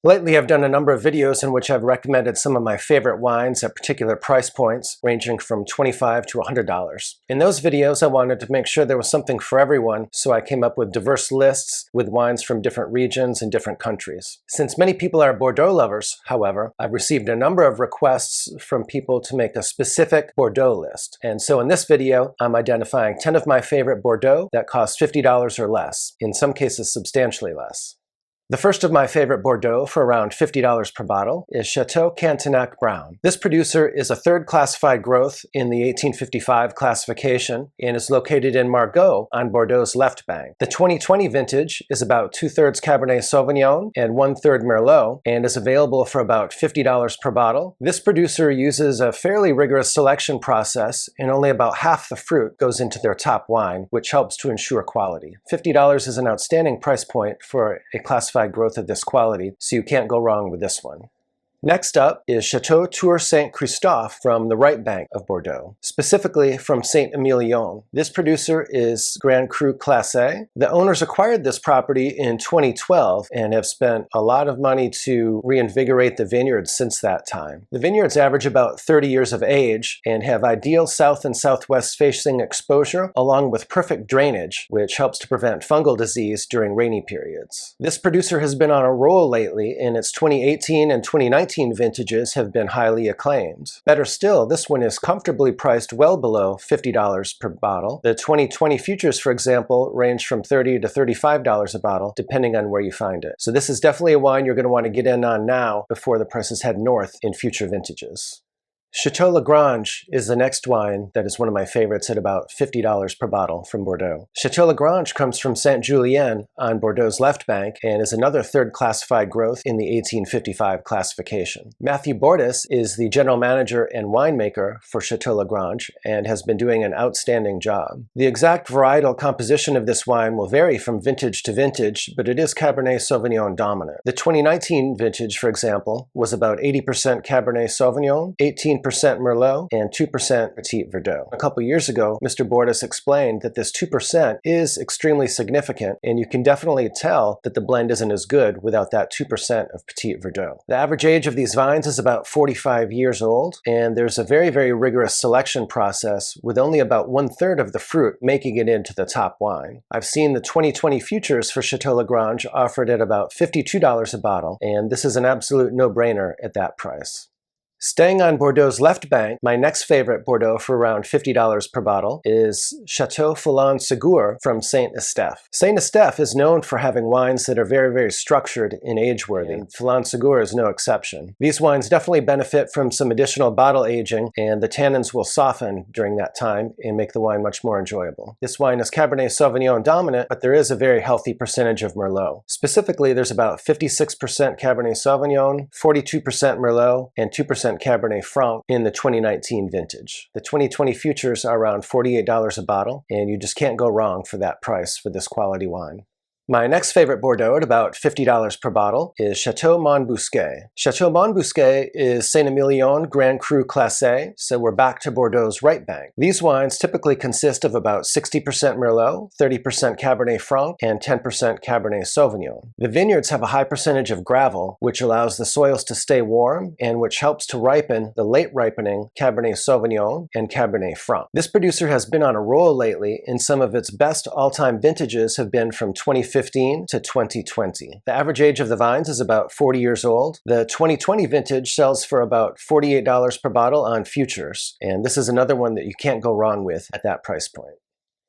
Lately, I've done a number of videos in which I've recommended some of my favorite wines at particular price points, ranging from $25 to $100. In those videos, I wanted to make sure there was something for everyone, so I came up with diverse lists with wines from different regions and different countries. Since many people are Bordeaux lovers, however, I've received a number of requests from people to make a specific Bordeaux list. And so in this video, I'm identifying 10 of my favorite Bordeaux that cost $50 or less, in some cases substantially less. The first of my favorite Bordeaux for around $50 per bottle is CHATEAU CANTENAC Brown. This producer is a third classified growth in the 1855 classification and is located in Margaux on Bordeaux's left bank. The 2020 vintage is about 2/3 Cabernet Sauvignon and 1/3 Merlot and is available for about $50 per bottle. This producer uses a fairly rigorous selection process and only about half the fruit goes into their top wine, which helps to ensure quality. $50 is an outstanding price point for a classified growth of this quality, so you can't go wrong with this one. Next up is Château Tour Saint Christophe from the right bank of Bordeaux, specifically from Saint-Emilion. This producer is Grand Cru Classé. The owners acquired this property in 2012 and have spent a lot of money to reinvigorate the vineyards since that time. The vineyards average about 30 years of age and have ideal south and southwest facing exposure along with perfect drainage, which helps to prevent fungal disease during rainy periods. This producer has been on a roll lately, and its 2018 and 2019 vintages have been highly acclaimed. Better still, this one is comfortably priced well below $50 per bottle. The 2020 futures, for example, range from $30 to $35 a bottle, depending on where you find it. So this is definitely a wine you're going to want to get in on now before the prices head north in future vintages. Château LAGRANGE is the next wine that is one of my favorites at about $50 per bottle from Bordeaux. Château LAGRANGE comes from Saint-Julien on Bordeaux's left bank and is another third classified growth in the 1855 classification. Matthew Bordes is the general manager and winemaker for Château LAGRANGE and has been doing an outstanding job. The exact varietal composition of this wine will vary from vintage to vintage, but it is Cabernet Sauvignon dominant. The 2019 vintage, for example, was about 80% Cabernet Sauvignon, 18% Merlot, and 2% Petit Verdot. A couple years ago, Mr. Bordes explained that this 2% is extremely significant, and you can definitely tell that the blend isn't as good without that 2% of Petit Verdot. The average age of these vines is about 45 years old, and there's a very, very rigorous selection process with only about 1/3 of the fruit making it into the top wine. I've seen the 2020 futures for Château LAGRANGE offered at about $52 a bottle, and this is an absolute no-brainer at that price. Staying on Bordeaux's left bank, my next favorite Bordeaux for around $50 per bottle is Chateau PHELAN SEGUR from Saint-Estèphe. Saint-Estèphe is known for having wines that are very, very structured and age-worthy. And PHELAN SEGUR is no exception. These wines definitely benefit from some additional bottle aging, and the tannins will soften during that time and make the wine much more enjoyable. This wine is Cabernet Sauvignon dominant, but there is a very healthy percentage of Merlot. Specifically, there's about 56% Cabernet Sauvignon, 42% Merlot, and 2% Cabernet Franc in the 2019 vintage. The 2020 futures are around $48 a bottle, and you just can't go wrong for that price for this quality wine. My next favorite Bordeaux at about $50 per bottle is Chateau MONBOUSQUET. Chateau MONBOUSQUET is Saint-Emilion Grand Cru Classé, so we're back to Bordeaux's right bank. These wines typically consist of about 60% Merlot, 30% Cabernet Franc, and 10% Cabernet Sauvignon. The vineyards have a high percentage of gravel, which allows the soils to stay warm and which helps to ripen the late ripening Cabernet Sauvignon and Cabernet Franc. This producer has been on a roll lately, and some of its best all-time vintages have been from 2015 to 2020. The average age of the vines is about 40 years old. The 2020 vintage sells for about $48 per bottle on futures, and this is another one that you can't go wrong with at that price point.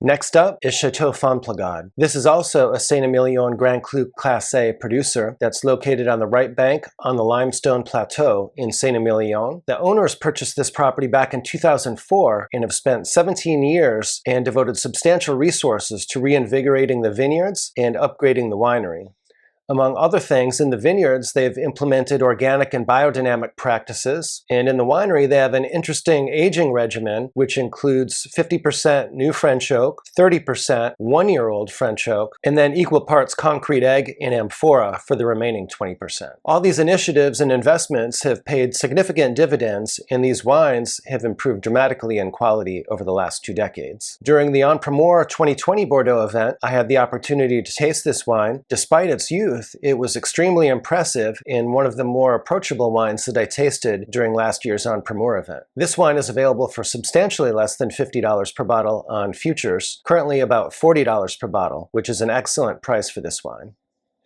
Next up is Chateau FONPLEGADE. This is also a Saint-Emilion Grand Cru Classé producer that's located on the right bank on the Limestone Plateau in Saint-Emilion. The owners purchased this property back in 2004 and have spent 17 years and devoted substantial resources to reinvigorating the vineyards and upgrading the winery. Among other things, in the vineyards, they've implemented organic and biodynamic practices, and in the winery, they have an interesting aging regimen, which includes 50% new French oak, 30% one-year-old French oak, and then equal parts concrete egg and amphora for the remaining 20%. All these initiatives and investments have paid significant dividends, and these wines have improved dramatically in quality over the last 2 decades. During the Entrepreneur 2020 Bordeaux event, I had the opportunity to taste this wine. Despite its youth, truth, it was extremely impressive in one of the more approachable wines that I tasted during last year's On Premier event. This wine is available for substantially less than $50 per bottle on futures, currently about $40 per bottle, which is an excellent price for this wine.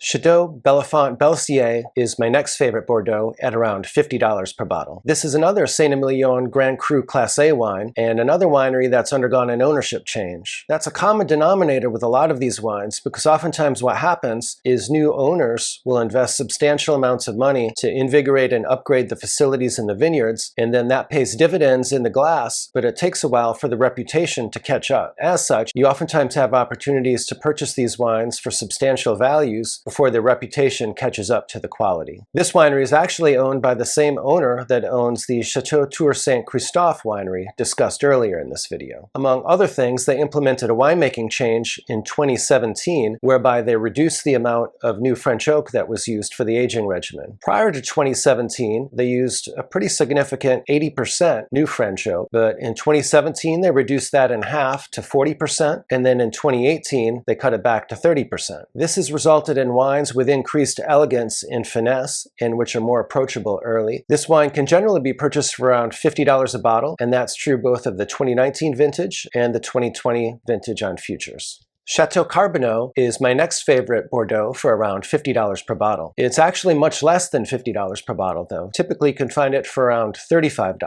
CHATEAU BELLEFONT-BELCIER is my next favorite Bordeaux at around $50 per bottle. This is another Saint-Emilion Grand Cru Class A wine, and another winery that's undergone an ownership change. That's a common denominator with a lot of these wines, because oftentimes what happens is new owners will invest substantial amounts of money to invigorate and upgrade the facilities in the vineyards, and then that pays dividends in the glass, but it takes a while for the reputation to catch up. As such, you oftentimes have opportunities to purchase these wines for substantial values before their reputation catches up to the quality. This winery is actually owned by the same owner that owns the Chateau Tour Saint Christophe winery discussed earlier in this video. Among other things, they implemented a winemaking change in 2017 whereby they reduced the amount of new French oak that was used for the aging regimen. Prior to 2017, they used a pretty significant 80% new French oak, but in 2017 they reduced that in half to 40%, and then in 2018 they cut it back to 30%. This has resulted in wines with increased elegance and finesse, and which are more approachable early. This wine can generally be purchased for around $50 a bottle, and that's true both of the 2019 vintage and the 2020 vintage on futures. Chateau CARBONNIEUX is my next favorite Bordeaux for around $50 per bottle. It's actually much less than $50 per bottle though. Typically you can find it for around $35.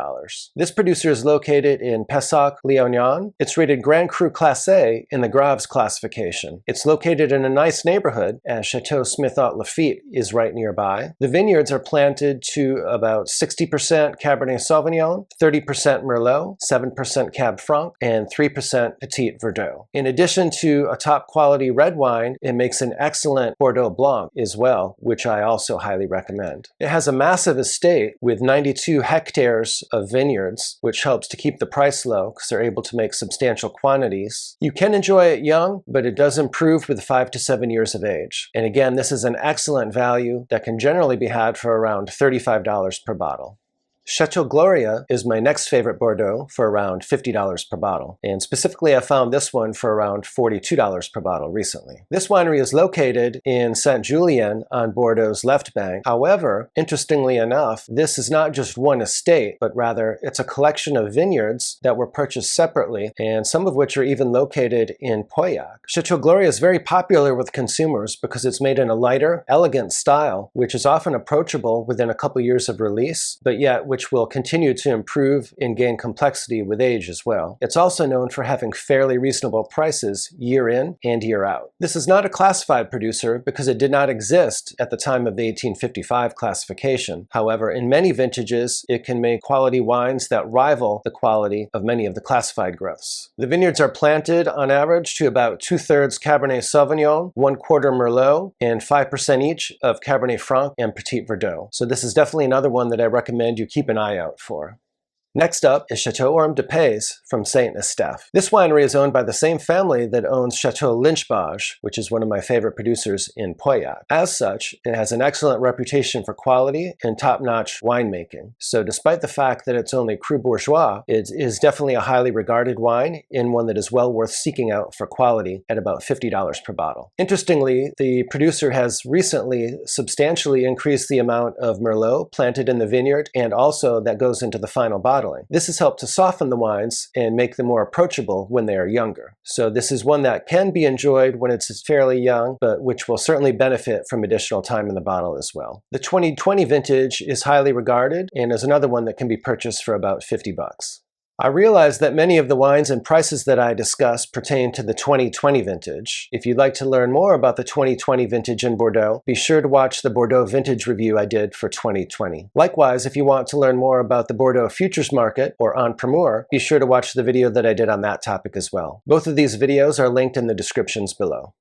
This producer is located in PESSAC, LEOGNAN. It's rated Grand Cru Class A in the Graves classification. It's located in a nice neighborhood as Chateau Smith-Haute-Lafitte is right nearby. The vineyards are planted to about 60% Cabernet Sauvignon, 30% Merlot, 7% Cab Franc, and 3% Petit Verdot. In addition to a top quality red wine, it makes an excellent Bordeaux Blanc as well, which I also highly recommend. It has a massive estate with 92 hectares of vineyards, which helps to keep the price low because they're able to make substantial quantities. You can enjoy it young, but it does improve with 5 to 7 years of age. And again, this is an excellent value that can generally be had for around $35 per bottle. Chateau GLORIA is my next favorite Bordeaux for around $50 per bottle, and specifically I found this one for around $42 per bottle recently. This winery is located in Saint-Julien on Bordeaux's left bank. However, interestingly enough, this is not just one estate, but rather it's a collection of vineyards that were purchased separately, and some of which are even located in Pauillac. Chateau GLORIA is very popular with consumers because it's made in a lighter, elegant style, which is often approachable within a couple years of release, but yet which will continue to improve and gain complexity with age as well. It's also known for having fairly reasonable prices year in and year out. This is not a classified producer because it did not exist at the time of the 1855 classification. However, in many vintages, it can make quality wines that rival the quality of many of the classified growths. The vineyards are planted on average to about 2/3 Cabernet Sauvignon, 1/4 Merlot, and 5% each of Cabernet Franc and Petit Verdot. So this is definitely another one that I recommend you keep an eye out for. Next up is Chateau Ormes de Pays from Saint Estèphe. This winery is owned by the same family that owns Chateau Lynch-Bages, which is one of my favorite producers in Pauillac. As such, it has an excellent reputation for quality and top-notch winemaking. So despite the fact that it's only Cru Bourgeois, it is definitely a highly regarded wine and one that is well worth seeking out for quality at about $50 per bottle. Interestingly, the producer has recently substantially increased the amount of Merlot planted in the vineyard, and also that goes into the final bottle. This has helped to soften the wines and make them more approachable when they are younger. So this is one that can be enjoyed when it's fairly young, but which will certainly benefit from additional time in the bottle as well. The 2020 vintage is highly regarded and is another one that can be purchased for about $50. I realize that many of the wines and prices that I discussed pertain to the 2020 vintage. If you'd like to learn more about the 2020 vintage in Bordeaux, be sure to watch the Bordeaux vintage review I did for 2020. Likewise, if you want to learn more about the Bordeaux futures market or On Premier, be sure to watch the video that I did on that topic as well. Both of these videos are linked in the descriptions below.